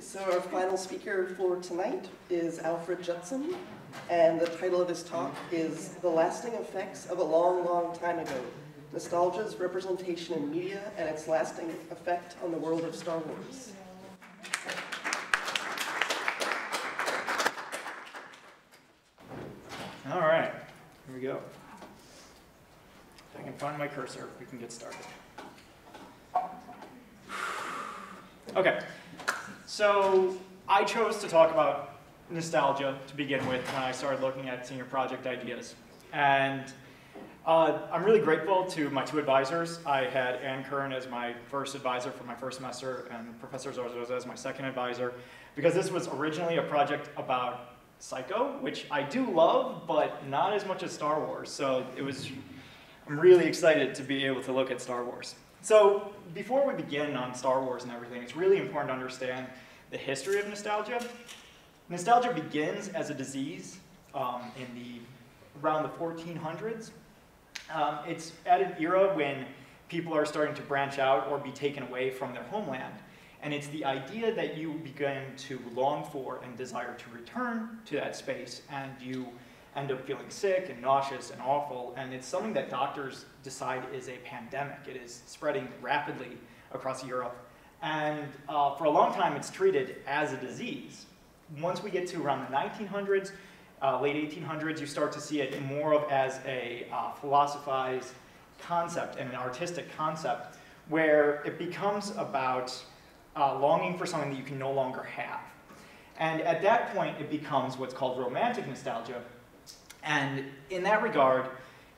So our final speaker for tonight is Alfred Judson, and the title of his talk is The Lasting Effects of a Long, Long Time Ago, Nostalgia's Representation in Media and Its Lasting Effect on the World of Star Wars. All right, here we go. If I can find my cursor, we can get started. Okay, so I chose to talk about nostalgia to begin with when I started looking at senior project ideas. And I'm really grateful to my two advisors. I had Ann Curran as my first advisor for my first semester and Professor Zorzoza as my second advisor, because this was originally a project about Psycho, which I do love, but not as much as Star Wars. So I'm really excited to be able to look at Star Wars. So before we begin on Star Wars and everything, it's really important to understand the history of nostalgia. Nostalgia begins as a disease around the 1400s. It's at an era when people are starting to branch out or be taken away from their homeland. And it's the idea that you begin to long for and desire to return to that space, and you end up feeling sick and nauseous and awful, and it's something that doctors decide is a pandemic. It is spreading rapidly across Europe, and for a long time it's treated as a disease. Once we get to around the 1900s, late 1800s, you start to see it more of as a philosophized concept and an artistic concept, where it becomes about longing for something that you can no longer have. And at that point, it becomes what's called romantic nostalgia. And in that regard,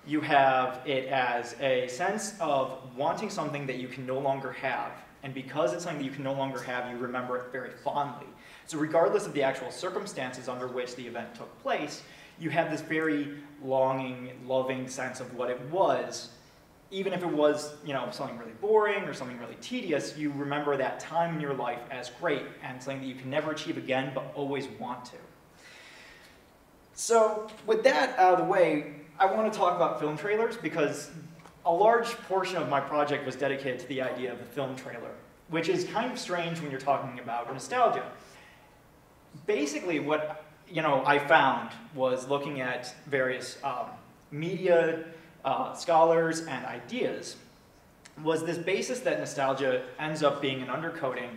you have it as a sense of wanting something that you can no longer have. And because it's something that you can no longer have, you remember it very fondly. So regardless of the actual circumstances under which the event took place, you have this very longing, loving sense of what it was. Even if it was, something really boring or something really tedious, you remember that time in your life as great and something that you can never achieve again, but always want to. So with that out of the way, I want to talk about film trailers because a large portion of my project was dedicated to the idea of the film trailer, which is kind of strange when you're talking about nostalgia. Basically, what I found was looking at various media scholars and ideas was this basis that nostalgia ends up being an undercoating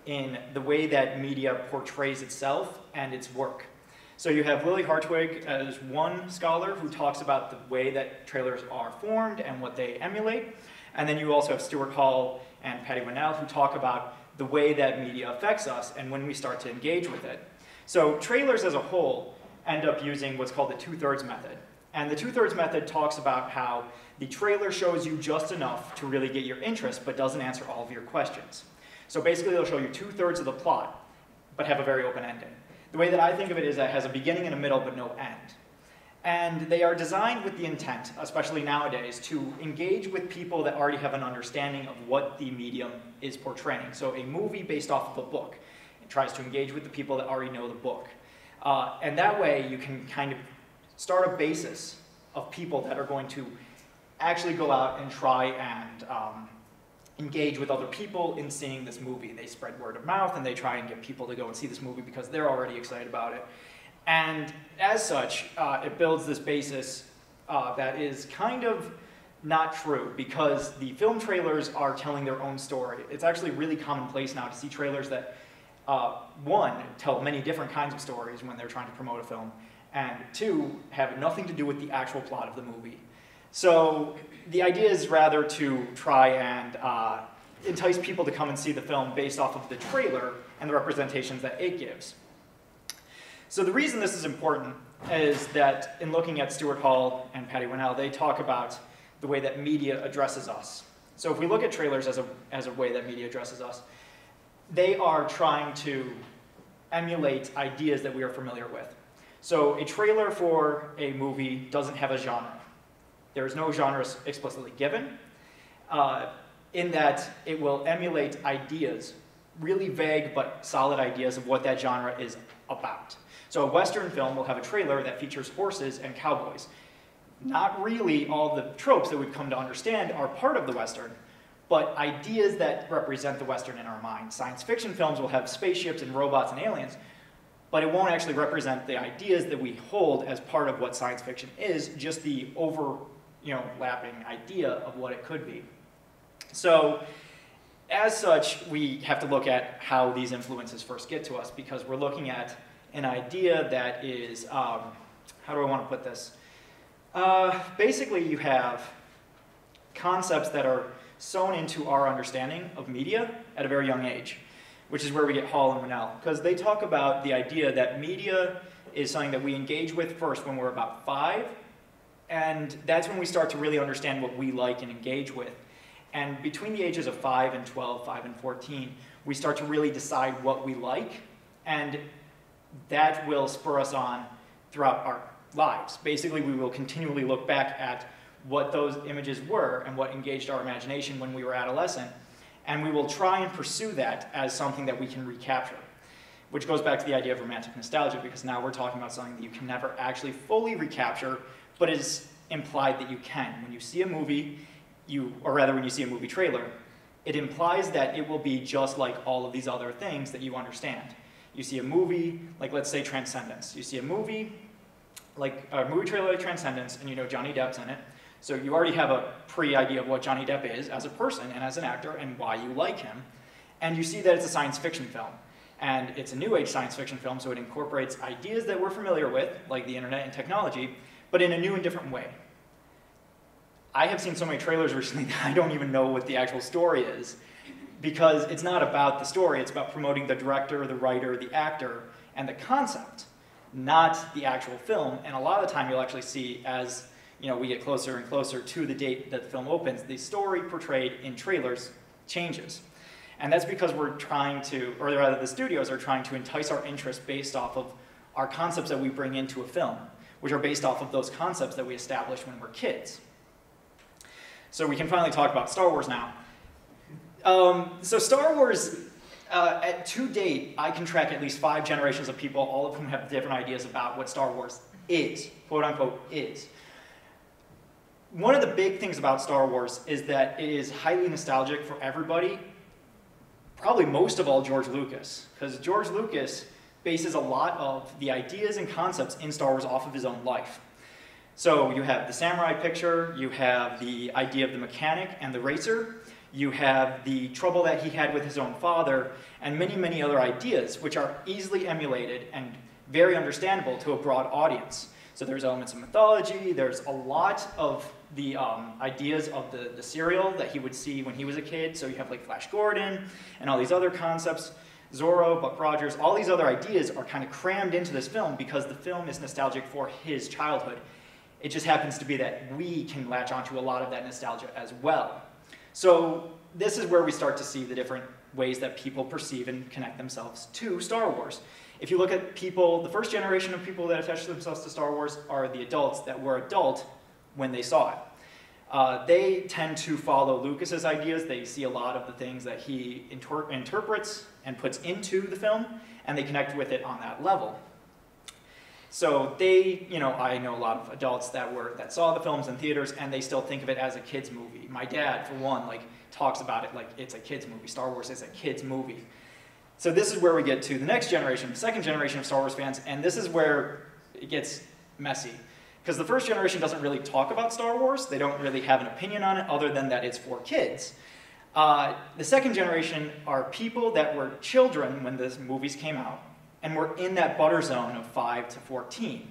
in the way that media portrays itself and its work. So you have Lily Hartwig as one scholar who talks about the way that trailers are formed and what they emulate. And then you also have Stuart Hall and Patty Winnell who talk about the way that media affects us and when we start to engage with it. So trailers as a whole end up using what's called the two-thirds method. And the two-thirds method talks about how the trailer shows you just enough to really get your interest, but doesn't answer all of your questions. So basically, they'll show you two-thirds of the plot, but have a very open ending. The way that I think of it is that it has a beginning and a middle, but no end. And they are designed with the intent, especially nowadays, to engage with people that already have an understanding of what the medium is portraying. So a movie based off of a book. It tries to engage with the people that already know the book. And that way, you can kind of start a basis of people that are going to actually go out and try and engage with other people in seeing this movie. They spread word of mouth and they try and get people to go and see this movie because they're already excited about it. And as such, it builds this basis that is kind of not true because the film trailers are telling their own story. It's actually really commonplace now to see trailers that, one, tell many different kinds of stories when they're trying to promote a film, and two, have nothing to do with the actual plot of the movie. So the idea is rather to try and entice people to come and see the film based off of the trailer and the representations that it gives. So the reason this is important is that in looking at Stuart Hall and Patty Winnell, they talk about the way that media addresses us. So if we look at trailers as a way that media addresses us, they are trying to emulate ideas that we are familiar with. So a trailer for a movie doesn't have a genre. There is no genre explicitly given, in that it will emulate ideas, really vague but solid ideas of what that genre is about. So a Western film will have a trailer that features horses and cowboys. Not really all the tropes that we've come to understand are part of the Western, but ideas that represent the Western in our mind. Science fiction films will have spaceships and robots and aliens, but it won't actually represent the ideas that we hold as part of what science fiction is, just the overlapping idea of what it could be. So, as such, we have to look at how these influences first get to us, because we're looking at an idea that is, how do I want to put this? Basically, you have concepts that are sewn into our understanding of media at a very young age, which is where we get Hall and Winnell, because they talk about the idea that media is something that we engage with first when we're about 5, and that's when we start to really understand what we like and engage with. And between the ages of 5 and 12, 5 and 14, we start to really decide what we like, and that will spur us on throughout our lives. Basically, we will continually look back at what those images were and what engaged our imagination when we were adolescent, and we will try and pursue that as something that we can recapture, which goes back to the idea of romantic nostalgia, because now we're talking about something that you can never actually fully recapture, but it is implied that you can. When you see a movie, when you see a movie trailer, it implies that it will be just like all of these other things that you understand. You see a movie, like let's say Transcendence. You see a movie, like a movie trailer like Transcendence, and you know Johnny Depp's in it. So you already have a pre-idea of what Johnny Depp is as a person and as an actor and why you like him. And you see that it's a science fiction film. And it's a new age science fiction film, so it incorporates ideas that we're familiar with, like the internet and technology, but in a new and different way. I have seen so many trailers recently that I don't even know what the actual story is, because it's not about the story, it's about promoting the director, the writer, the actor, and the concept, not the actual film. And a lot of the time you'll actually see, as we get closer and closer to the date that the film opens, the story portrayed in trailers changes. And that's because we're trying to, or rather the studios are trying to entice our interest based off of our concepts that we bring into a film, which are based off of those concepts that we established when we're kids. So we can finally talk about Star Wars now. So Star Wars, to date, I can track at least 5 generations of people, all of whom have different ideas about what Star Wars is, quote unquote, is. One of the big things about Star Wars is that it is highly nostalgic for everybody, probably most of all George Lucas, because George Lucas bases a lot of the ideas and concepts in Star Wars off of his own life. So you have the samurai picture, you have the idea of the mechanic and the racer, you have the trouble that he had with his own father, and many, many other ideas which are easily emulated and very understandable to a broad audience. So there's elements of mythology, there's a lot of the ideas of the cereal that he would see when he was a kid. So you have like Flash Gordon and all these other concepts, Zorro, Buck Rogers, all these other ideas are kind of crammed into this film because the film is nostalgic for his childhood. It just happens to be that we can latch onto a lot of that nostalgia as well. So this is where we start to see the different ways that people perceive and connect themselves to Star Wars. If you look at people, the first generation of people that attach themselves to Star Wars are the adults that were adult when they saw it. They tend to follow Lucas's ideas. They see a lot of the things that he interprets and puts into the film, and they connect with it on that level. So they, I know a lot of adults that saw the films in theaters, and they still think of it as a kid's movie. My dad, for one, talks about it like it's a kid's movie. Star Wars is a kid's movie. So this is where we get to the next generation, the second generation of Star Wars fans, and this is where it gets messy. Because the first generation doesn't really talk about Star Wars. They don't really have an opinion on it other than that it's for kids. The second generation are people that were children when the movies came out and were in that butter zone of 5 to 14.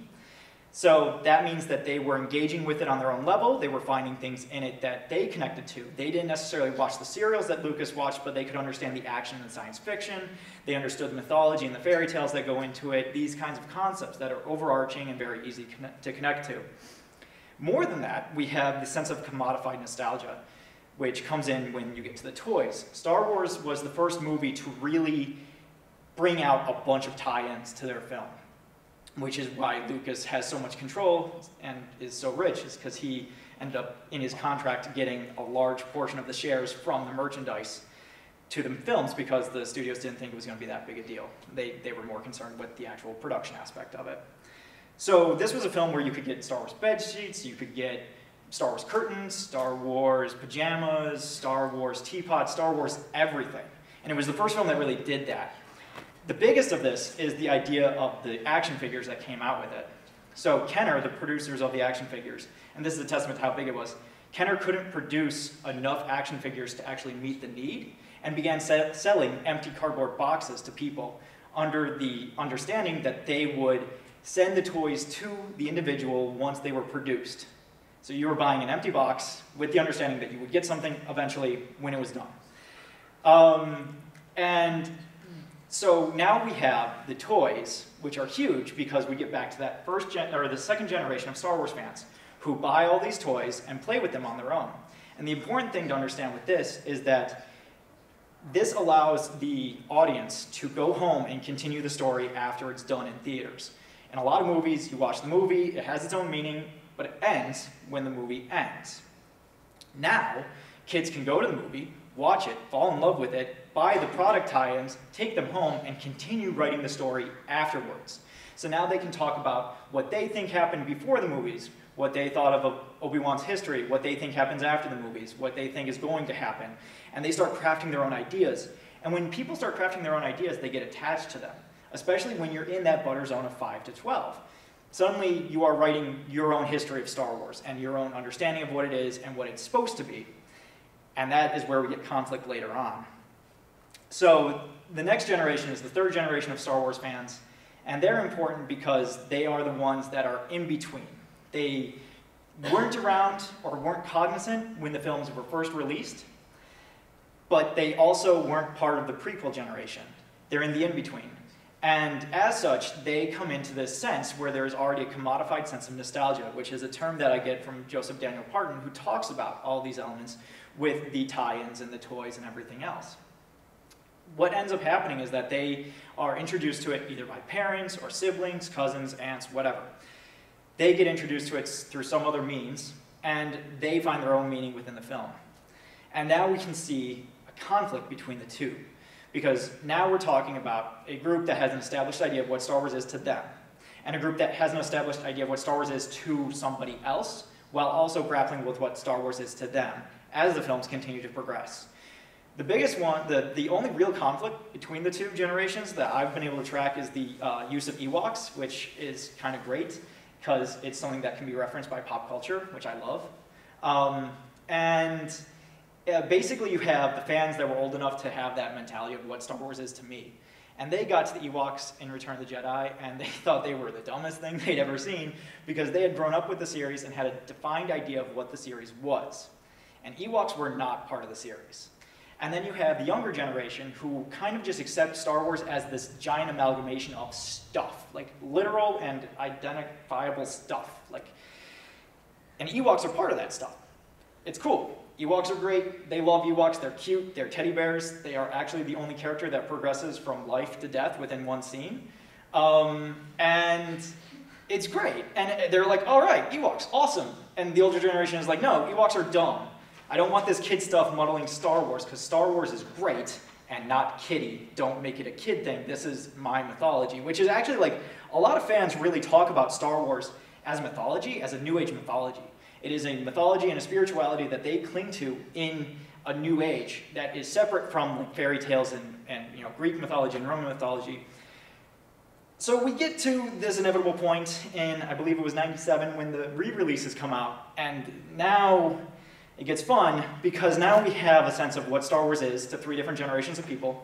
So that means that they were engaging with it on their own level. They were finding things in it that they connected to. They didn't necessarily watch the serials that Lucas watched, but they could understand the action and the science fiction. They understood the mythology and the fairy tales that go into it, these kinds of concepts that are overarching and very easy to connect to. More than that, we have the sense of commodified nostalgia, which comes in when you get to the toys. Star Wars was the first movie to really bring out a bunch of tie-ins to their film, which is why Lucas has so much control and is so rich, is because he ended up, in his contract, getting a large portion of the shares from the merchandise to the films because the studios didn't think it was going to be that big a deal. They were more concerned with the actual production aspect of it. So this was a film where you could get Star Wars bed sheets, you could get Star Wars curtains, Star Wars pajamas, Star Wars teapots, Star Wars everything. And it was the first film that really did that. The biggest of this is the idea of the action figures that came out with it. So Kenner, the producers of the action figures, and this is a testament to how big it was, Kenner couldn't produce enough action figures to actually meet the need and began selling empty cardboard boxes to people under the understanding that they would send the toys to the individual once they were produced. So you were buying an empty box with the understanding that you would get something eventually when it was done. And so now we have the toys, which are huge because we get back to that the second generation of Star Wars fans who buy all these toys and play with them on their own. And the important thing to understand with this is that this allows the audience to go home and continue the story after it's done in theaters. In a lot of movies, you watch the movie, it has its own meaning, but it ends when the movie ends. Now, kids can go to the movie, watch it, fall in love with it, buy the product tie-ins, take them home, and continue writing the story afterwards. So now they can talk about what they think happened before the movies, what they thought of Obi-Wan's history, what they think happens after the movies, what they think is going to happen, and they start crafting their own ideas. And when people start crafting their own ideas, they get attached to them, especially when you're in that butter zone of 5 to 12. Suddenly, you are writing your own history of Star Wars and your own understanding of what it is and what it's supposed to be. And that is where we get conflict later on. So the next generation is the third generation of Star Wars fans, and they're important because they are the ones that are in between. They weren't around or weren't cognizant when the films were first released, but they also weren't part of the prequel generation. They're in the in-between. And as such, they come into this sense where there's already a commodified sense of nostalgia, which is a term that I get from Joseph Daniel Parton, who talks about all these elements with the tie-ins and the toys and everything else. What ends up happening is that they are introduced to it either by parents or siblings, cousins, aunts, whatever. They get introduced to it through some other means, and they find their own meaning within the film. And now we can see a conflict between the two, because now we're talking about a group that has an established idea of what Star Wars is to them, and a group that has an established idea of what Star Wars is to somebody else, while also grappling with what Star Wars is to them as the films continue to progress. The biggest one, the only real conflict between the two generations that I've been able to track is the use of Ewoks, which is kind of great, because it's something that can be referenced by pop culture, which I love. Basically you have the fans that were old enough to have that mentality of what Star Wars is to me. And they got to the Ewoks in Return of the Jedi, and they thought they were the dumbest thing they'd ever seen, because they had grown up with the series and had a defined idea of what the series was. And Ewoks were not part of the series. And then you have the younger generation who kind of just accept Star Wars as this giant amalgamation of stuff, like literal and identifiable stuff. And Ewoks are part of that stuff. It's cool. Ewoks are great. They love Ewoks. They're cute. They're teddy bears. They are actually the only character that progresses from life to death within one scene. And it's great. And they're like, all right, Ewoks, awesome. And the older generation is like, no, Ewoks are dumb. I don't want this kid stuff muddling Star Wars, because Star Wars is great and not kiddie. Don't make it a kid thing. This is my mythology, which is actually like, a lot of fans really talk about Star Wars as mythology, as a New Age mythology. It is a mythology and a spirituality that they cling to in a New Age that is separate from like fairy tales and Greek mythology and Roman mythology. So we get to this inevitable point in, I believe it was '97, when the re-releases come out, and now it gets fun, because now we have a sense of what Star Wars is to 3 different generations of people,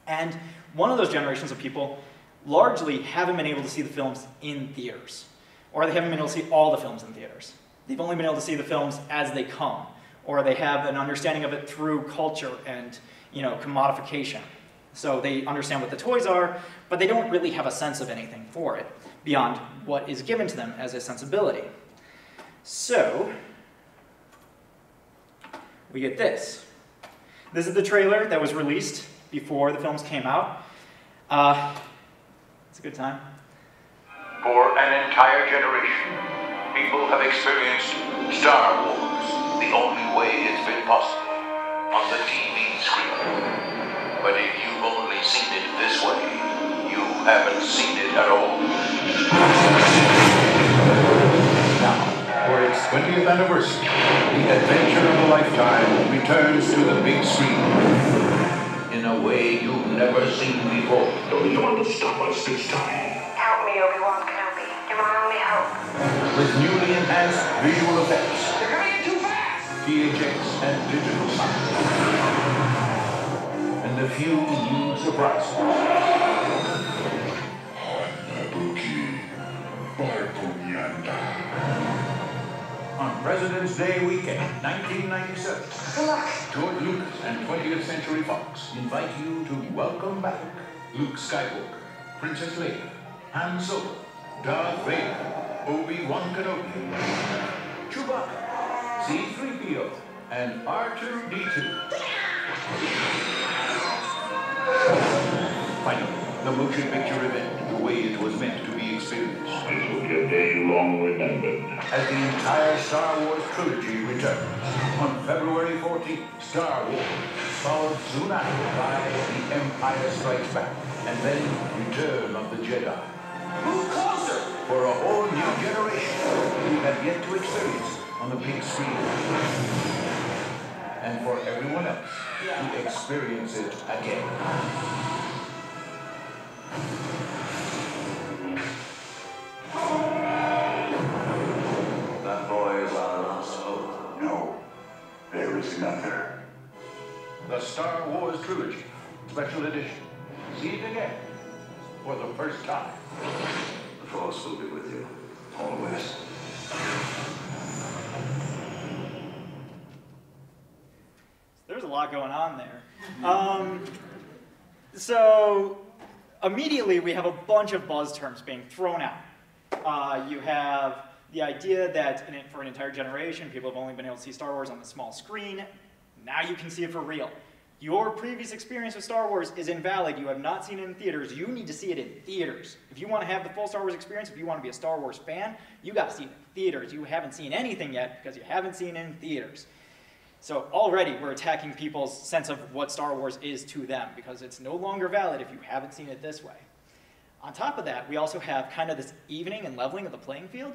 and one of those generations of people largely haven't been able to see the films in theaters, or they haven't been able to see all the films in theaters. They've only been able to see the films as they come, or they have an understanding of it through culture and commodification. So they understand what the toys are, but they don't really have a sense of anything for it beyond what is given to them as a sensibility. So we get this. This is the trailer that was released before the films came out. It's a good time. For an entire generation, people have experienced Star Wars the only way it's been possible, on the TV screen. But if you've only seen it this way, you haven't seen it at all. Now, words 20th anniversary, the adventure of a lifetime returns to the big screen in a way you've never seen before. Don't you want to stop us this time? Help me, Obi-Wan Kenobi. You're my only hope. With newly enhanced visual effects, You're coming in too fast! PHX and digital sound, and a few new surprises. On President's Day weekend, 1997, Good luck. George Lucas and 20th Century Fox invite you to welcome back Luke Skywalker, Princess Leia, Han Solo, Darth Vader, Obi-Wan Kenobi, Chewbacca, C-3PO, and R2-D2. Finally, the motion picture event, the way it was meant to be experienced. This will be a day long remembered. As the entire Star Wars trilogy returns. On February 14th, Star Wars, followed soon after by The Empire Strikes Back, and then Return of the Jedi. Move closer! For a whole new generation who have yet to experience on the big screen. And for everyone else to experience it again. That boy is our last hope. No, there is another. The Star Wars Trilogy, Special Edition. See it again for the first time. The Force will be with you, always. There's a lot going on there. So immediately we have a bunch of buzz terms being thrown out. You have the idea that for an entire generation, people have only been able to see Star Wars on the small screen. Now you can see it for real. Your previous experience with Star Wars is invalid. You have not seen it in theaters. You need to see it in theaters. If you want to have the full Star Wars experience, if you want to be a Star Wars fan, you got to see it in theaters. You haven't seen anything yet because you haven't seen it in theaters. So already we're attacking people's sense of what Star Wars is to them because it's no longer valid if you haven't seen it this way. On top of that, we also have kind of this evening and leveling of the playing field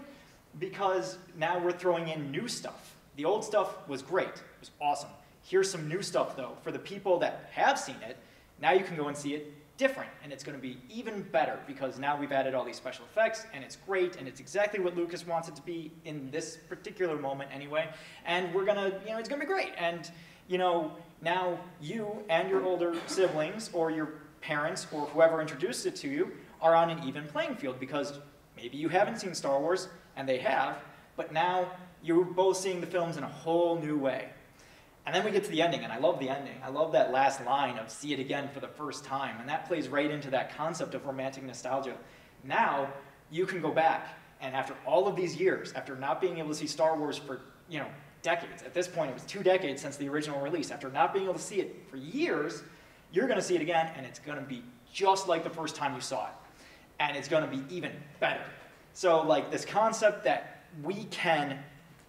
because now we're throwing in new stuff. The old stuff was great. It was awesome. Here's some new stuff, though. For the people that have seen it, now you can go and see it different, and it's going to be even better because now we've added all these special effects, and it's great, and it's exactly what Lucas wants it to be in this particular moment anyway, and we're going to, it's going to be great. And, now you and your older siblings or your parents or whoever introduced it to you are on an even playing field because maybe you haven't seen Star Wars, and they have, but now you're both seeing the films in a whole new way. And then we get to the ending, and I love the ending. I love that last line of see it again for the first time, and that plays right into that concept of romantic nostalgia. Now, you can go back, and after all of these years, after not being able to see Star Wars for, decades, at this point it was 2 decades since the original release, after not being able to see it for years, you're going to see it again, and it's going to be just like the first time you saw it. And it's going to be even better. So, this concept that we can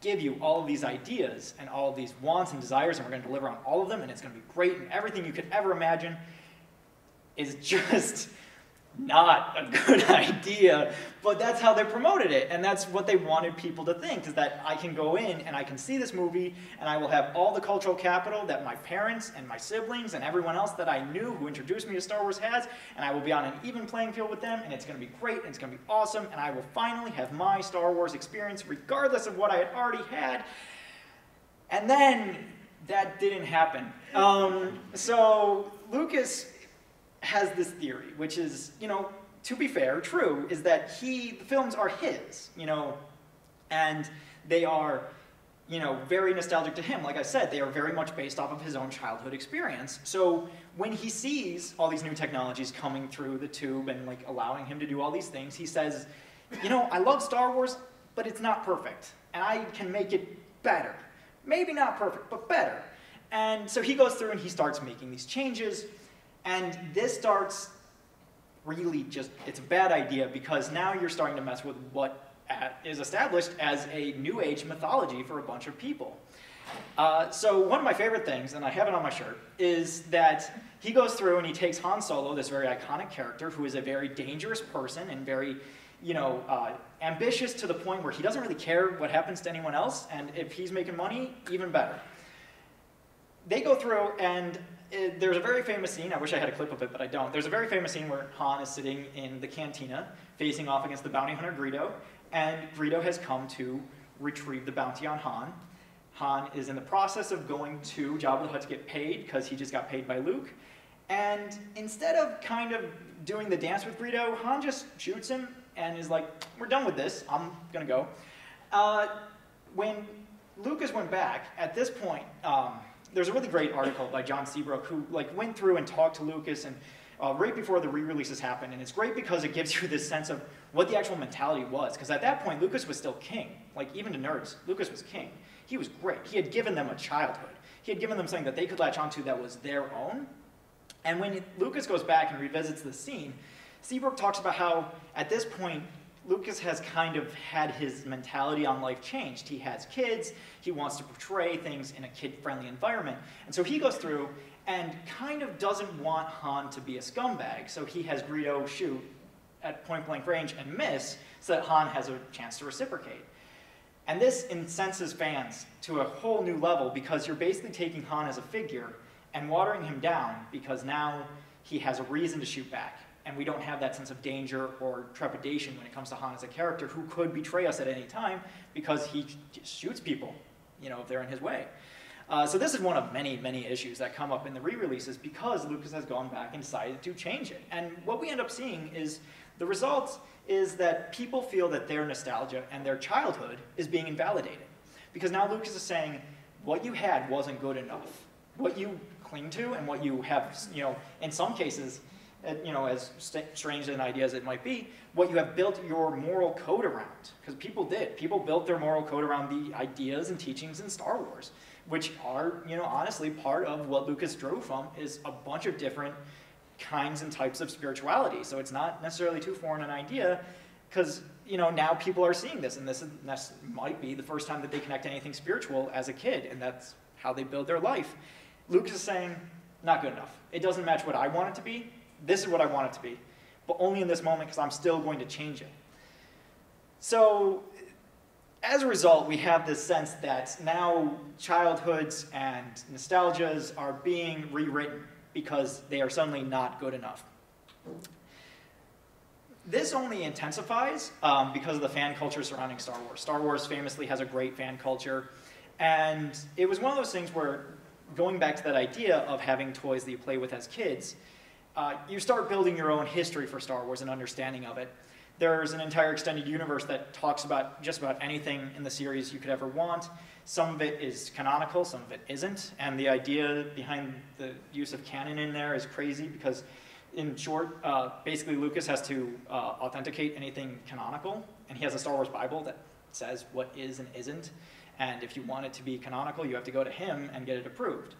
give you all of these ideas and all of these wants and desires, and we're going to deliver on all of them, and it's going to be great, and everything you could ever imagine is just not a good idea, but that's how they promoted it, and that's what they wanted people to think, is that I can go in and I can see this movie, and I will have all the cultural capital that my parents and my siblings and everyone else that I knew who introduced me to Star Wars has, and I will be on an even playing field with them, and it's going to be great, and it's going to be awesome, and I will finally have my Star Wars experience regardless of what I had already had. And then that didn't happen. So Lucas has this theory, which is, to be fair, true, is that the films are his, and they are, very nostalgic to him. Like I said, they are very much based off of his own childhood experience. So when he sees all these new technologies coming through the tube and allowing him to do all these things, he says, I love Star Wars, but it's not perfect, and I can make it better. Maybe not perfect, but better. And so he goes through and he starts making these changes. And this starts really it's a bad idea because now you're starting to mess with what is established as a New Age mythology for a bunch of people. So one of my favorite things, and I have it on my shirt, is that he goes through and he takes Han Solo, this very iconic character who is a very dangerous person and very, ambitious to the point where he doesn't really care what happens to anyone else, and if he's making money, even better. They go through, and there's a very famous scene. I wish I had a clip of it, but I don't. There's a very famous scene where Han is sitting in the cantina, facing off against the bounty hunter Greedo, and Greedo has come to retrieve the bounty on Han. Han is in the process of going to Jabba the Hutt to get paid, because he just got paid by Luke. And instead of kind of doing the dance with Greedo, Han just shoots him and is like, we're done with this, I'm gonna go. When Lucas went back, at this point, there's a really great article by John Seabrook who went through and talked to Lucas and right before the re-releases happened, and it's great because it gives you this sense of what the actual mentality was, because at that point, Lucas was still king. Even to nerds, Lucas was king. He was great. He had given them a childhood. He had given them something that they could latch onto that was their own. And when Lucas goes back and revisits the scene, Seabrook talks about how, at this point, Lucas has kind of had his mentality on life changed. He has kids, he wants to portray things in a kid-friendly environment. And so he goes through and kind of doesn't want Han to be a scumbag. So he has Greedo shoot at point-blank range and miss so that Han has a chance to reciprocate. And this incenses fans to a whole new level because you're basically taking Han as a figure and watering him down because now he has a reason to shoot back. And we don't have that sense of danger or trepidation when it comes to Han as a character who could betray us at any time because he just shoots people, if they're in his way. So this is one of many, many issues that come up in the re-releases because Lucas has gone back and decided to change it. And what we end up seeing is the result is that people feel that their nostalgia and their childhood is being invalidated. Because now Lucas is saying, what you had wasn't good enough. What you cling to and what you have, in some cases, as strange an idea as it might be, what you have built your moral code around. Because people did. People built their moral code around the ideas and teachings in Star Wars, which are, honestly, part of what Lucas drew from is a bunch of different kinds and types of spirituality. So it's not necessarily too foreign an idea, because, now people are seeing this, and this might be the first time that they connect anything spiritual as a kid, and that's how they build their life. Lucas is saying, not good enough. It doesn't match what I want it to be. This is what I want it to be, but only in this moment because I'm still going to change it. So as a result, we have this sense that now childhoods and nostalgias are being rewritten because they are suddenly not good enough. This only intensifies because of the fan culture surrounding Star Wars. Star Wars famously has a great fan culture, and it was one of those things where, going back to that idea of having toys that you play with as kids, you start building your own history for Star Wars and understanding of it. There's an entire extended universe that talks about just about anything in the series you could ever want. Some of it is canonical, some of it isn't, and the idea behind the use of canon in there is crazy because, in short, basically Lucas has to authenticate anything canonical, and he has a Star Wars Bible that says what is and isn't, and if you want it to be canonical, you have to go to him and get it approved.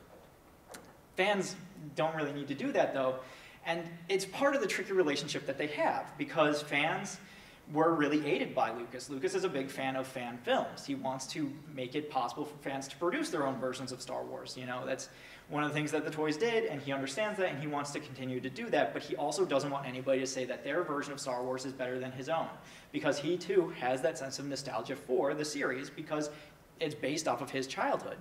Fans don't really need to do that, though, and it's part of the tricky relationship that they have, because fans were really aided by Lucas. Lucas is a big fan of fan films. He wants to make it possible for fans to produce their own versions of Star Wars. That's one of the things that the toys did, and he understands that, and he wants to continue to do that, but he also doesn't want anybody to say that their version of Star Wars is better than his own, because he, too, has that sense of nostalgia for the series, because it's based off of his childhood.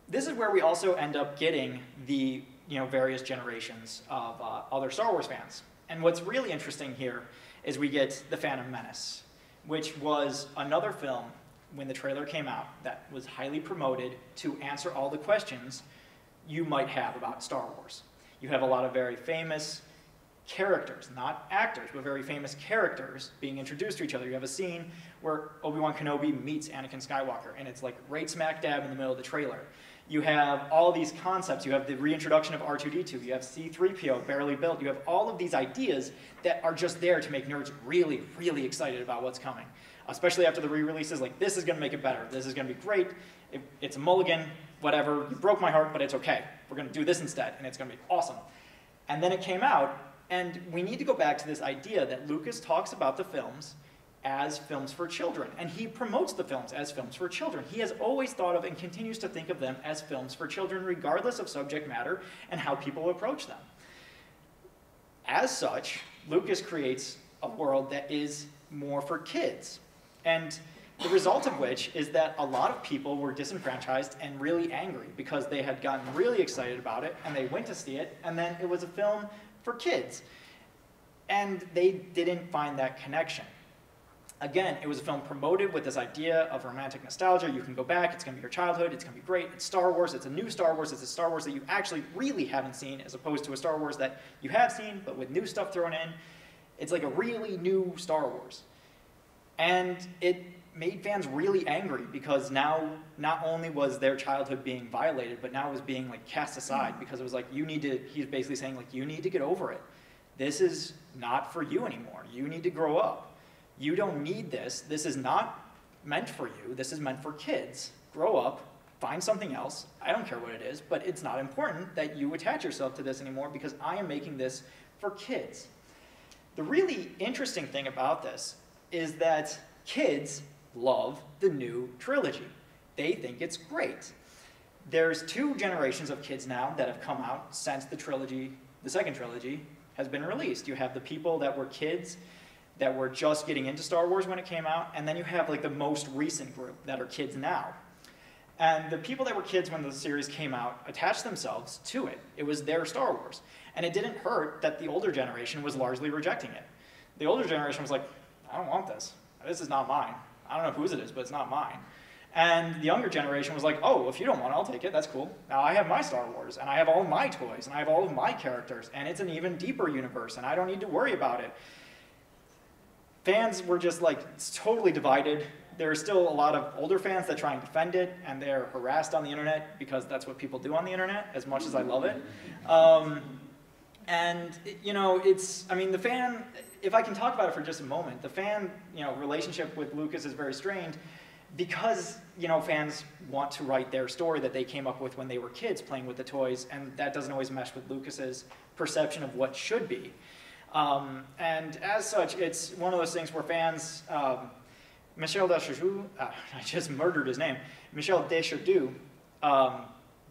This is where we also end up getting the various generations of other Star Wars fans. And what's really interesting here is we get The Phantom Menace, which was another film when the trailer came out that was highly promoted to answer all the questions you might have about Star Wars. You have a lot of very famous characters, not actors, but very famous characters being introduced to each other. You have a scene where Obi-Wan Kenobi meets Anakin Skywalker, and it's right smack dab in the middle of the trailer. You have all these concepts. You have the reintroduction of R2-D2. You have C-3PO, barely built. You have all of these ideas that are just there to make nerds really, really excited about what's coming, especially after the re-releases. This is going to make it better. This is going to be great. It's a mulligan, whatever. You broke my heart, but it's okay. We're going to do this instead, and it's going to be awesome. And then it came out, and we need to go back to this idea that Lucas talks about the films as films for children, and he promotes the films as films for children. He has always thought of and continues to think of them as films for children, regardless of subject matter and how people approach them. As such, Lucas creates a world that is more for kids. And the result of which is that a lot of people were disenfranchised and really angry because they had gotten really excited about it and they went to see it, and then it was a film for kids. And they didn't find that connection. Again, it was a film promoted with this idea of romantic nostalgia. You can go back, it's going to be your childhood, it's going to be great, it's Star Wars, it's a new Star Wars, it's a Star Wars that you actually really haven't seen, as opposed to a Star Wars that you have seen, but with new stuff thrown in. It's like a really new Star Wars. And it made fans really angry because now not only was their childhood being violated, but now it was being like cast aside, because it was like, you need to, he's basically saying like, you need to get over it. This is not for you anymore. You need to grow up. You don't need this. This is not meant for you. This is meant for kids. Grow up, find something else. I don't care what it is, but it's not important that you attach yourself to this anymore because I am making this for kids. The really interesting thing about this is that kids love the new trilogy. They think it's great. There's 2 generations of kids now that have come out since the trilogy, the second trilogy, has been released. You have the people that were kids that were just getting into Star Wars when it came out, and then you have like the most recent group that are kids now. And the people that were kids when the series came out attached themselves to it. It was their Star Wars. And it didn't hurt that the older generation was largely rejecting it. The older generation was like, I don't want this. This is not mine. I don't know whose it is, but it's not mine. And the younger generation was like, oh, if you don't want it, I'll take it, that's cool. Now I have my Star Wars, and I have all of my toys, and I have all of my characters, and it's an even deeper universe, and I don't need to worry about it. Fans were just like totally divided. There are still a lot of older fans that try and defend it, and they're harassed on the internet because that's what people do on the internet, as much as I love it. And, you know, it's, I mean, the fan, if I can talk about it for just a moment, the fan, you know, relationship with Lucas is very strained because, you know, fans want to write their story that they came up with when they were kids playing with the toys, and that doesn't always mesh with Lucas's perception of what should be. And as such, it's one of those things where fans, Michel Deschardeau, I just murdered his name, Michel Deschardeau,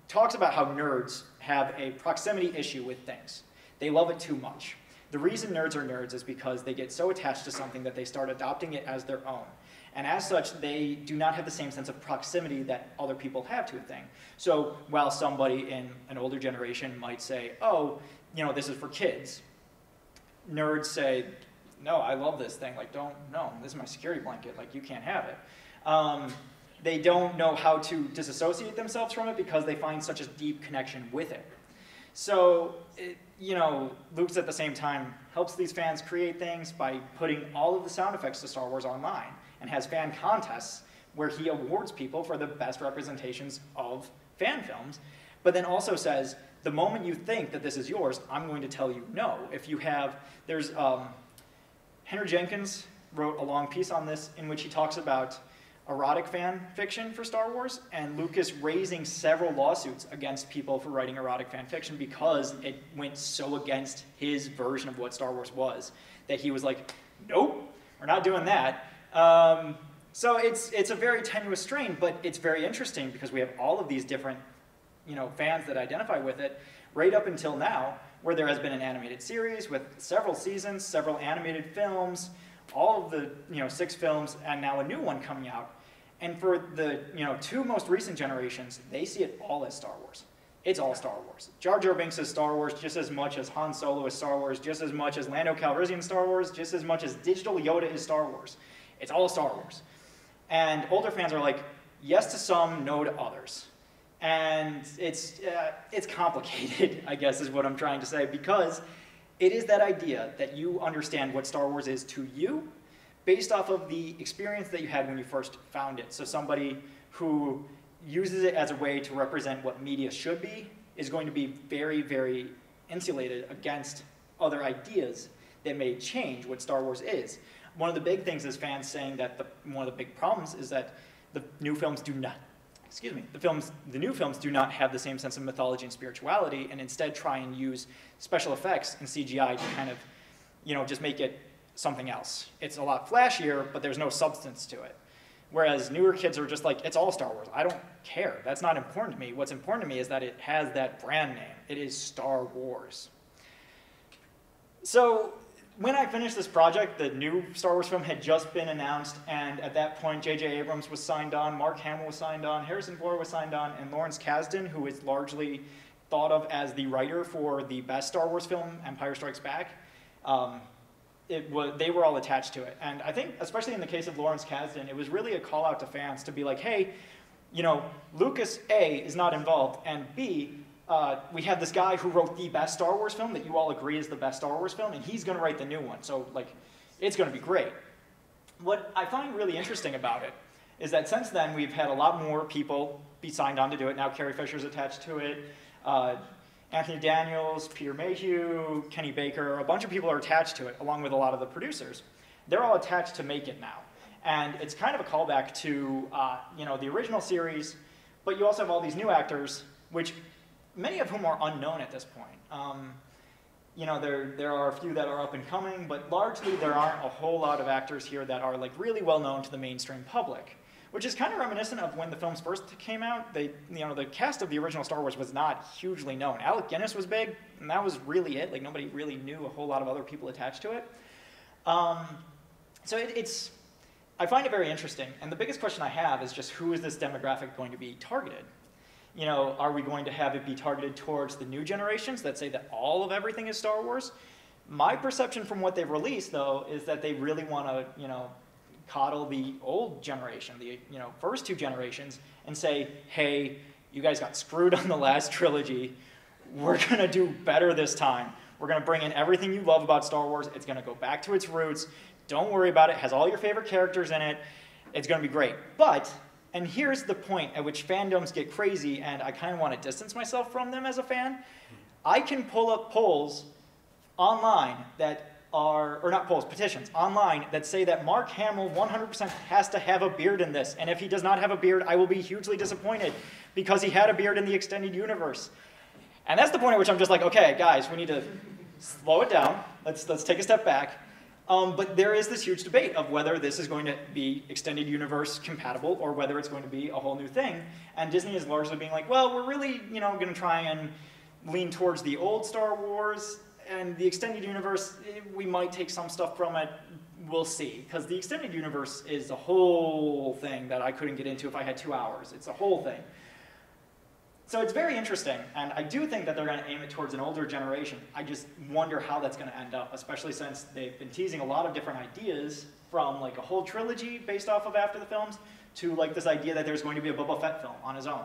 talks about how nerds have a proximity issue with things. They love it too much. The reason nerds are nerds is because they get so attached to something that they start adopting it as their own. And as such, they do not have the same sense of proximity that other people have to a thing. So while somebody in an older generation might say, oh, you know, this is for kids, nerds say, no, I love this thing. Like, don't, no, this is my security blanket. Like, you can't have it. They don't know how to disassociate themselves from it because they find such a deep connection with it. So, you know, Lucas at the same time helps these fans create things by putting all of the sound effects to Star Wars online and has fan contests where he awards people for the best representations of fan films, but then also says, the moment you think that this is yours, I'm going to tell you no. If you have, there's, Henry Jenkins wrote a long piece on this in which he talks about erotic fan fiction for Star Wars, and Lucas raising several lawsuits against people for writing erotic fan fiction because it went so against his version of what Star Wars was, that he was like, nope, we're not doing that. So it's a very tenuous strain, but it's very interesting because we have all of these different, you know, fans that identify with it, right up until now, where there has been an animated series with several seasons, several animated films, all of the, you know, 6 films, and now a new one coming out. And for the, you know, 2 most recent generations, they see it all as Star Wars. It's all Star Wars. Jar Jar Binks is Star Wars just as much as Han Solo is Star Wars, just as much as Lando Calrissian is Star Wars, just as much as Digital Yoda is Star Wars. It's all Star Wars. And older fans are like, yes to some, no to others. And it's complicated, I guess is what I'm trying to say, because it is that idea that you understand what Star Wars is to you based off of the experience that you had when you first found it. So somebody who uses it as a way to represent what media should be is going to be very, very insulated against other ideas that may change what Star Wars is. One of the big things is fans saying that one of the big problems is that the new films do not, the new films do not have the same sense of mythology and spirituality, and instead try and use special effects and CGI to kind of, you know, just make it something else. It's a lot flashier, but there's no substance to it. Whereas newer kids are just like, it's all Star Wars. I don't care. That's not important to me. What's important to me is that it has that brand name. It is Star Wars. So when I finished this project, the new Star Wars film had just been announced, and at that point, J.J. Abrams was signed on, Mark Hamill was signed on, Harrison Ford was signed on, and Lawrence Kasdan, who is largely thought of as the writer for the best Star Wars film, Empire Strikes Back, they were all attached to it. And I think, especially in the case of Lawrence Kasdan, it was really a call out to fans to be like, hey, you know, Lucas, A, is not involved, and B, we have this guy who wrote the best Star Wars film that you all agree is the best Star Wars film, and he's going to write the new one. So, like, it's going to be great. What I find really interesting about it is that since then, we've had a lot more people be signed on to do it. Now Carrie Fisher's attached to it. Anthony Daniels, Peter Mayhew, Kenny Baker, a bunch of people are attached to it, along with a lot of the producers. They're all attached to make it now. And it's kind of a callback to you know, the original series, but you also have all these new actors, which many of whom are unknown at this point. You know, there are a few that are up and coming, but largely there aren't a whole lot of actors here that are like really well known to the mainstream public, which is kind of reminiscent of when the films first came out. You know, the cast of the original Star Wars was not hugely known. Alec Guinness was big, and that was really it. Like, nobody really knew a whole lot of other people attached to it. So I find it very interesting, and the biggest question I have is just who is this demographic going to be targeted? You know, are we going to have it be targeted towards the new generations that say that all of everything is Star Wars? My perception from what they've released, though, is that they really want to, you know, coddle the old generation, the first two generations, and say, hey, you guys got screwed on the last trilogy. We're going to do better this time. We're going to bring in everything you love about Star Wars. It's going to go back to its roots. Don't worry about it. It has all your favorite characters in it. It's going to be great. But, and here's the point at which fandoms get crazy, and I kind of want to distance myself from them as a fan. I can pull up polls online that are, or not polls, petitions online that say that Mark Hamill 100% has to have a beard in this. And if he does not have a beard, I will be hugely disappointed because he had a beard in the extended universe. And that's the point at which I'm just like, okay, guys, we need to slow it down. Let's take a step back. But there is this huge debate of whether this is going to be extended universe compatible or whether it's going to be a whole new thing. And Disney is largely being like, well, we're really, going to try and lean towards the old Star Wars, and the extended universe, we might take some stuff from it. We'll see. Because the extended universe is a whole thing that I couldn't get into if I had 2 hours. It's a whole thing. So it's very interesting, and I do think that they're going to aim it towards an older generation. I just wonder how that's going to end up, especially since they've been teasing a lot of different ideas, from like a whole trilogy based off of after the films to like this idea that there's going to be a Boba Fett film on his own.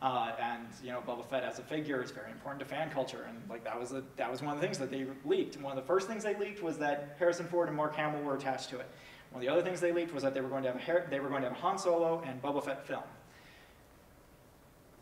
And Boba Fett as a figure is very important to fan culture, and like that was one of the things that they leaked. And one of the first things they leaked was that Harrison Ford and Mark Hamill were attached to it. One of the other things they leaked was that they were going to have a Han Solo and Boba Fett film.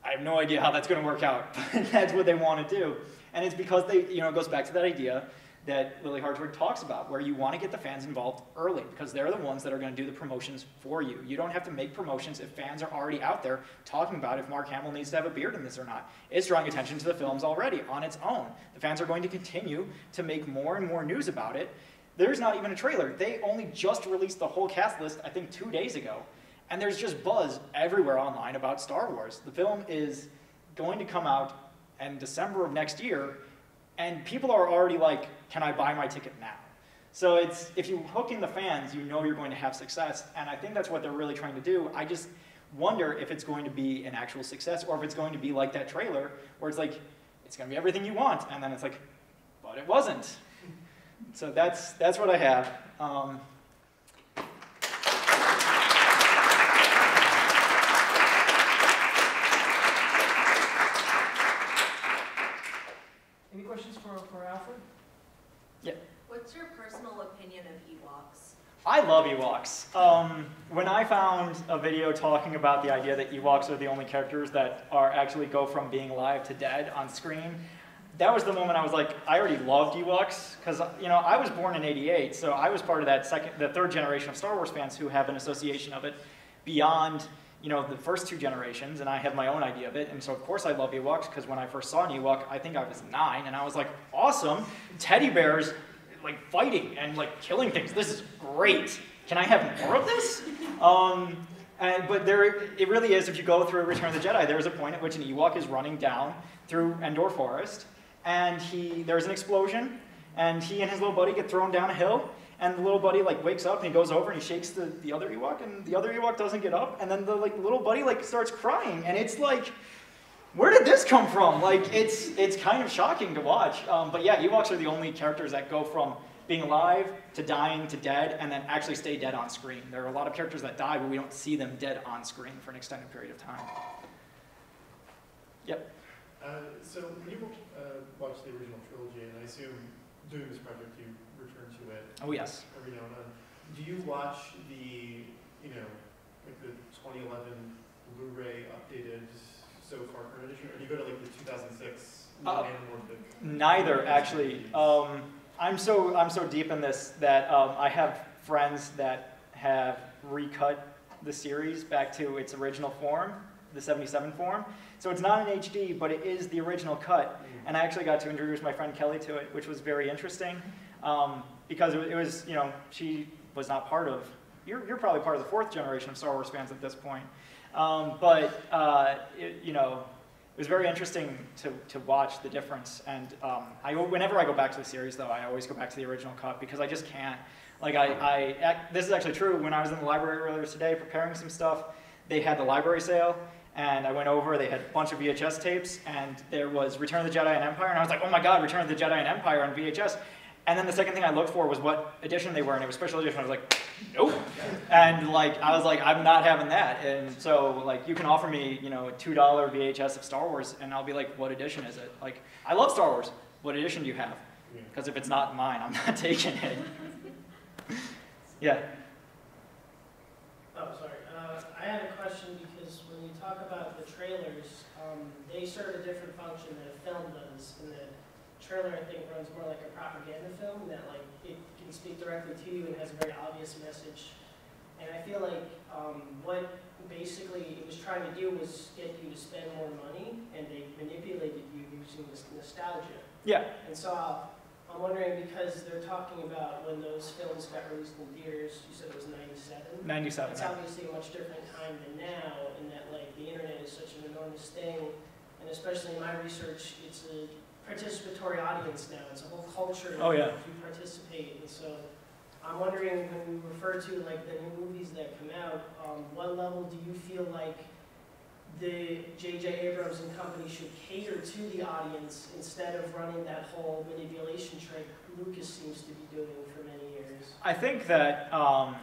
I have no idea how that's going to work out, but that's what they want to do. And it's because it goes back to that idea that Lily Hartwig talks about, where you want to get the fans involved early, because they're the ones that are going to do the promotions for you. You don't have to make promotions if fans are already out there talking about if Mark Hamill needs to have a beard in this or not. It's drawing attention to the films already on its own. The fans are going to continue to make more and more news about it. There's not even a trailer. They only just released the whole cast list, I think, 2 days ago. And there's just buzz everywhere online about Star Wars. The film is going to come out in December of next year, and people are already like, can I buy my ticket now? So if you hook in the fans, you know you're going to have success, and I think that's what they're really trying to do. I just wonder if it's going to be an actual success, or if it's going to be like that trailer, where it's like, it's going to be everything you want, and then it's like, but it wasn't. So that's what I have. Any questions for Alfred? Yeah. What's your personal opinion of Ewoks? I love Ewoks. When I found a video talking about the idea that Ewoks are the only characters that actually go from being alive to dead on screen, that was the moment I was like, I already loved Ewoks, because I was born in '88, so I was part of the third generation of Star Wars fans who have an association of it beyond the first 2 generations, and I have my own idea of it, and so of course I love Ewoks, because when I first saw an Ewok, I think I was 9, and I was like, awesome, teddy bears, like, fighting and, like, killing things, this is great, can I have more of this? But it really is, if you go through Return of the Jedi, there's a point at which an Ewok is running down through Endor Forest, and there's an explosion, and he and his little buddy get thrown down a hill, and the little buddy like wakes up and he goes over and he shakes the other Ewok, and the other Ewok doesn't get up, and then the little buddy starts crying, and it's like, where did this come from? Like, it's kind of shocking to watch. But yeah, Ewoks are the only characters that go from being alive to dying to dead, and then actually stay dead on screen. There are a lot of characters that die, but we don't see them dead on screen for an extended period of time. Yep. So when you watch the original trilogy, and I assume doing this project you return to it. Oh yes. Every now and then. Do you watch the, like the 2011 Blu-ray updated so far current edition, or do you go to like the 2006 anamorphic? Neither, actually. I'm so deep in this that I have friends that have recut the series back to its original form, the 77 form. So it's not in HD, but it is the original cut. And I actually got to introduce my friend Kelly to it, which was very interesting, because it was, she was not part of, you're probably part of the fourth generation of Star Wars fans at this point. It was very interesting to watch the difference. And whenever I go back to the series, though, I always go back to the original cut because I just can't. Like, this is actually true. When I was in the library earlier today preparing some stuff, they had the library sale, and I went over, they had a bunch of VHS tapes, and there was Return of the Jedi and Empire, and I was like, oh my god, Return of the Jedi and Empire on VHS. And then the second thing I looked for was what edition they were, and it was special edition. I was like, nope. And I was like, I'm not having that. And so you can offer me, a $2 VHS of Star Wars, and I'll be like, what edition is it? Like, I love Star Wars. What edition do you have? Because if it's not mine, I'm not taking it. Yeah. Oh, sorry. I had a question because when you talk about the trailers, they serve a different function than a film does. And the trailer, I think, runs more like a propaganda film that, it can speak directly to you and has a very obvious message. And I feel like what basically it was trying to do was get you to spend more money, and they manipulated you using this nostalgia. Yeah. And so I'm wondering, because they're talking about when those films got released in theaters, you said it was 97? 97. It's obviously a much different time than now, in that the internet is such an enormous thing, and especially in my research, it's a participatory audience now. It's a whole culture Oh, yeah. if you participate. And so I'm wondering, when we refer to the new movies that come out, what level do you feel like the J.J. Abrams and company should cater to the audience instead of running that whole manipulation trick Lucas seems to be doing for many years? I think that how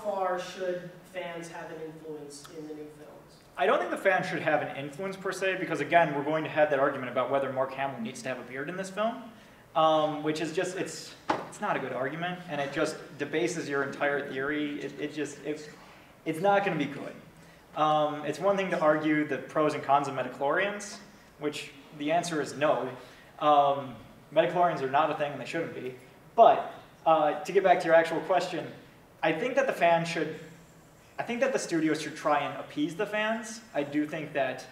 far should fans have an influence in the new films? I don't think the fans should have an influence per se, because again, we're going to have that argument about whether Mark Hamill needs to have a beard in this film, which is just, it's not a good argument, and it just debases your entire theory. It's not going to be good. It's one thing to argue the pros and cons of midichlorians, which the answer is no. Midichlorians are not a thing, and they shouldn't be. But to get back to your actual question, I think that the studios should try and appease the fans. I do think that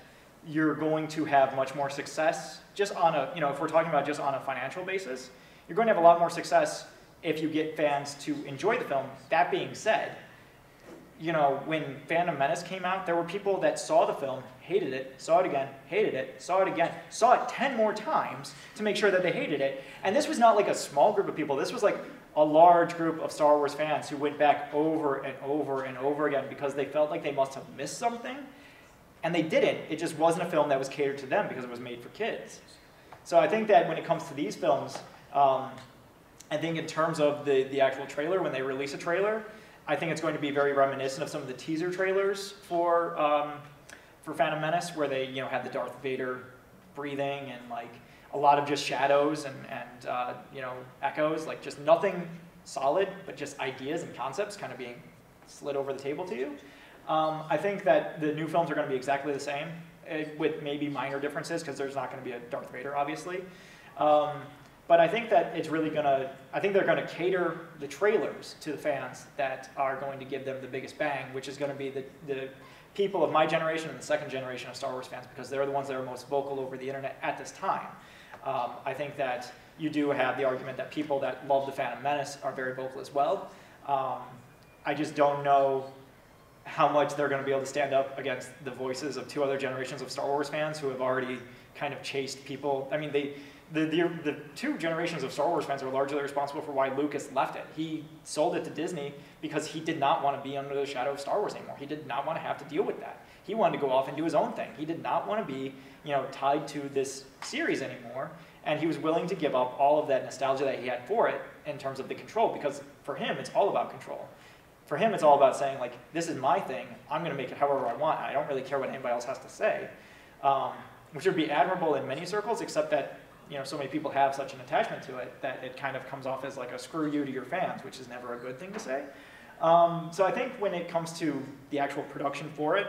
you're going to have much more success just on a, if we're talking about just on a financial basis, you're going to have a lot more success if you get fans to enjoy the film. That being said, when Phantom Menace came out, there were people that saw the film, hated it, saw it again, hated it, saw it again, saw it 10 more times to make sure that they hated it. And this was not like a small group of people. This was like a large group of Star Wars fans who went back over and over and over again because they felt like they must have missed something. And they didn't. It just wasn't a film that was catered to them because it was made for kids. So I think that when it comes to these films, I think in terms of the actual trailer, when they release a trailer, I think it's going to be very reminiscent of some of the teaser trailers for Phantom Menace, where they had the Darth Vader breathing and a lot of just shadows and echoes, just nothing solid, but just ideas and concepts kind of being slid over the table to you. I think that the new films are going to be exactly the same, with maybe minor differences, because there's not going to be a Darth Vader, obviously. But I think that it's really I think they're going to cater the trailers to the fans that are going to give them the biggest bang, which is going to be the people of my generation and the second generation of Star Wars fans, because they're the ones that are most vocal over the internet at this time. I think that you do have the argument that people that love the Phantom Menace are very vocal as well. I just don't know how much they're going to be able to stand up against the voices of two other generations of Star Wars fans who have already kind of chased people. I mean, the two generations of Star Wars fans are largely responsible for why Lucas left it. He sold it to Disney because he did not want to be under the shadow of Star Wars anymore. He did not want to have to deal with that. He wanted to go off and do his own thing. He did not want to be, tied to this series anymore, and he was willing to give up all of that nostalgia that he had for it in terms of the control, because for him, it's all about control. For him, it's all about saying, like, this is my thing. I'm going to make it however I want. I don't really care what anybody else has to say, which would be admirable in many circles, except that so many people have such an attachment to it that it kind of comes off as like a screw you to your fans, which is never a good thing to say. So I think when it comes to the actual production for it,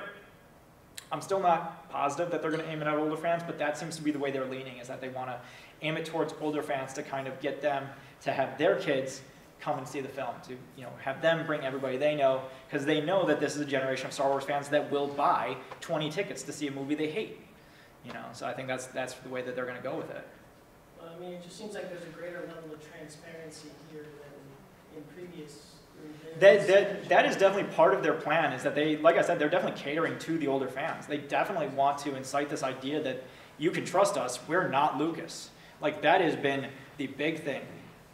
I'm still not positive that they're going to aim it at older fans, but that seems to be the way they're leaning, is that they want to aim it towards older fans to kind of get them to have their kids come and see the film, to have them bring everybody they know, because they know that this is a generation of Star Wars fans that will buy 20 tickets to see a movie they hate. So I think that's the way that they're going to go with it. Well, I mean, it just seems like there's a greater level of transparency here than in previous. That is definitely part of their plan, is that they, like I said, they're definitely catering to the older fans. They definitely want to incite this idea that you can trust us, we're not Lucas. Like, that has been the big thing.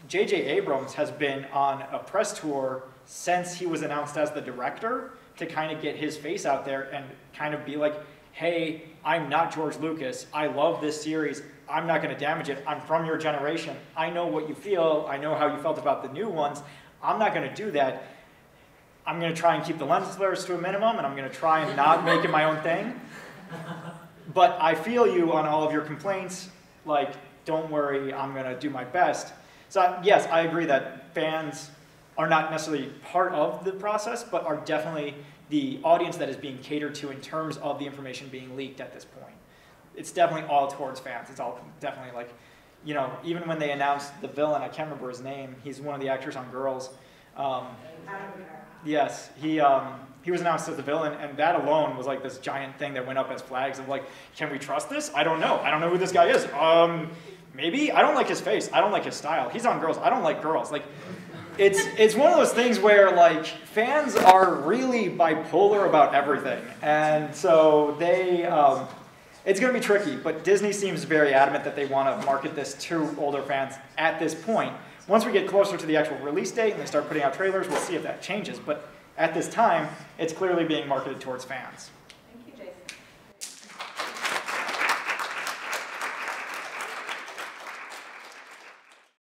J.J. Abrams has been on a press tour since he was announced as the director to kind of get his face out there and kind of be like, hey, I'm not George Lucas. I love this series. I'm not going to damage it. I'm from your generation. I know what you feel. I know how you felt about the new ones. I'm not going to do that. I'm going to try and keep the lens flares to a minimum, and I'm going to try and not make it my own thing. But I feel you on all of your complaints. Like, don't worry, I'm going to do my best. So yes, I agree that fans are not necessarily part of the process, but are definitely the audience that is being catered to in terms of the information being leaked at this point. It's definitely all towards fans. It's all definitely like, even when they announced the villain, I can't remember his name. He's one of the actors on Girls. Yes, he was announced as the villain, and that alone was like this giant thing that went up as flags of like, can we trust this? I don't know. I don't know who this guy is. Maybe. I don't like his face. I don't like his style. He's on Girls. I don't like Girls. Like, it's one of those things where like fans are really bipolar about everything, and so they. It's going to be tricky, but Disney seems very adamant that they want to market this to older fans at this point. Once we get closer to the actual release date and they start putting out trailers, we'll see if that changes. But at this time, it's clearly being marketed towards fans.